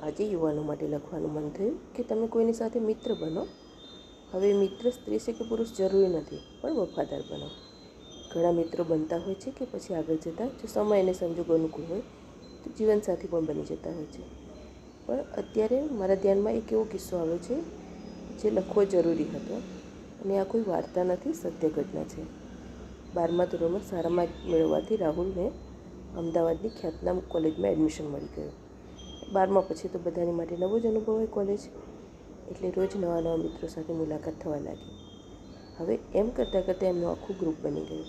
આજે યુવાનો માટે લખવાનું મન થયું કે તમે કોઈની સાથે મિત્ર બનો. હવે મિત્ર સ્ત્રી છે કે પુરુષ જરૂરી નથી, પણ વફાદાર બનો. ઘણા મિત્રો બનતા હોય છે કે પછી આગળ જતાં જો સમય અને સંજોગો અનુકૂળ હોય તો જીવનસાથી પણ બની જતા હોય છે. પણ અત્યારે મારા ધ્યાનમાં એક એવો કિસ્સો આવ્યો છે જે લખવો જરૂરી હતો, અને આ કોઈ વાર્તા નથી, સત્ય ઘટના છે. 12મા ધોરણમાં સારા માર્ક મેળવવાથી રાહુલને અમદાવાદની ખ્યાતનામ કોલેજમાં એડમિશન મળી ગયું. 12મા પછી તો બધાની માટે નવો જ અનુભવ હોય કોલેજ, એટલે રોજ નવા નવા મિત્રો સાથે મુલાકાત થવા લાગી. હવે એમ કરતાં કરતાં એમનું આખું ગ્રુપ બની ગયું.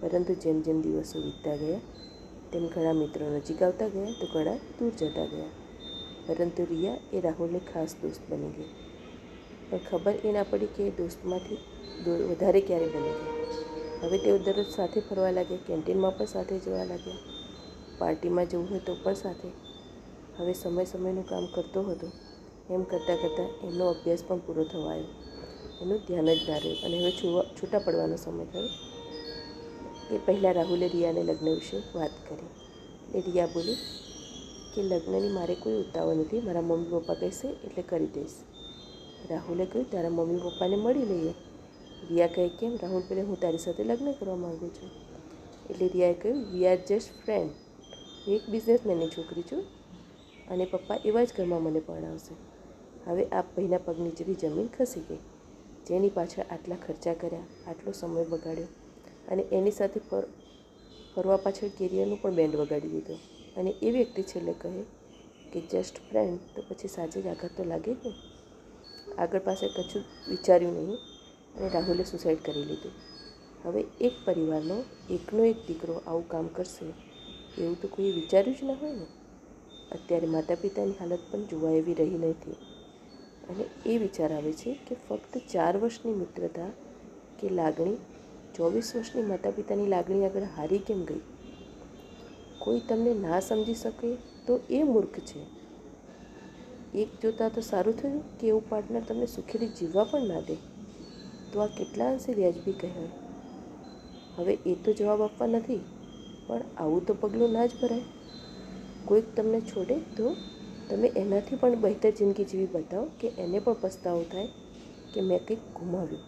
પરંતુ જેમ જેમ દિવસો વીતતા ગયા તેમ ઘણા મિત્રો નજીક આવતા ગયા તો ઘણા દૂર જતા ગયા. પરંતુ રિયા એ રાહુલની ખાસ દોસ્ત બની ગઈ. પણ ખબર એ ના પડી કે એ દોસ્તમાંથી વધારે ક્યારે બની ગઈ. હવે તેઓ દરરોજ સાથે ફરવા લાગ્યા, કેન્ટીનમાં પણ સાથે જવા લાગ્યા, પાર્ટીમાં જવું હોય તો પણ સાથે. હવે સમયનું કામ કરતો હતો. એમ કરતાં કરતાં એમનો અભ્યાસ પણ પૂરો થવા આવ્યો. એનું ધ્યાન જ ના રહ્યું અને હવે છૂટા પડવાનો સમય થયો. એ પહેલાં રાહુલે રિયાને લગ્ન વિશે વાત કરી. એ રિયા બોલી કે લગ્નની મારે કોઈ ઉતાવળ નથી, મારા મમ્મી પપ્પા કહેશે એટલે કરી દઈશ. રાહુલે કહ્યું તારા મમ્મી પપ્પાને મળી લઈએ. રિયા કહે કેમ? રાહુલ બોલે હું તારી સાથે લગ્ન કરવા માગું છું. એટલે રિયાએ કહ્યું વી આર જસ્ટ ફ્રેન્ડ. હું એક બિઝનેસમેનની છોકરી છું અને પપ્પા એવા જ ઘરમાં મને પરણાવશે. હવે આ ભાઈના પગ નીચેથી જમીન ખસી ગઈ. જેની પાછળ આટલા ખર્ચા કર્યા, આટલો સમય બગાડ્યો અને એની સાથે ફરવા પાછળ કેરિયરનું પણ બેન્ડ વગાડી દીધો. અને એ વ્યક્તિ છેલ્લે કહે કે જસ્ટ ફ્રેન્ડ, તો પછી સાચે જ આઘાત તો લાગે જ ને. આગળ પાછળ કશું વિચાર્યું નહીં અને રાહુલે સુસાઇડ કરી લીધું. હવે એક પરિવારનો એકનો એક દીકરો આવું કામ કરશે એવું તો કોઈએ વિચાર્યું જ ના હોય ને. અત્યારે માતા પિતાની હાલત પણ જોવા એવી રહી નથી. અને એ વિચાર આવે છે કે ફક્ત 4 વર્ષની મિત્રતા કે લાગણી 24 વર્ષની માતા પિતાની લાગણી આગળ હારી કેમ ગઈ? કોઈ તમને ના સમજી શકે તો એ મૂર્ખ છે. એક જોતાં તો સારું થયું કે એવું પાર્ટનર તમને સુખેથી જીવવા પણ ના દે, તો આ કેટલા અંશે વ્યાજબી કહેવાય? હવે એ તો જવાબ આપવા નથી, પણ આવું તો પગલું ના જ ભરાય. કોઈક તમને છોડે તો તમે એનાથી પણ બહેતર જિંદગી જીવી બતાવો કે એને પણ પસ્તાવો થાય કે મેં કંઈક ગુમાવ્યું.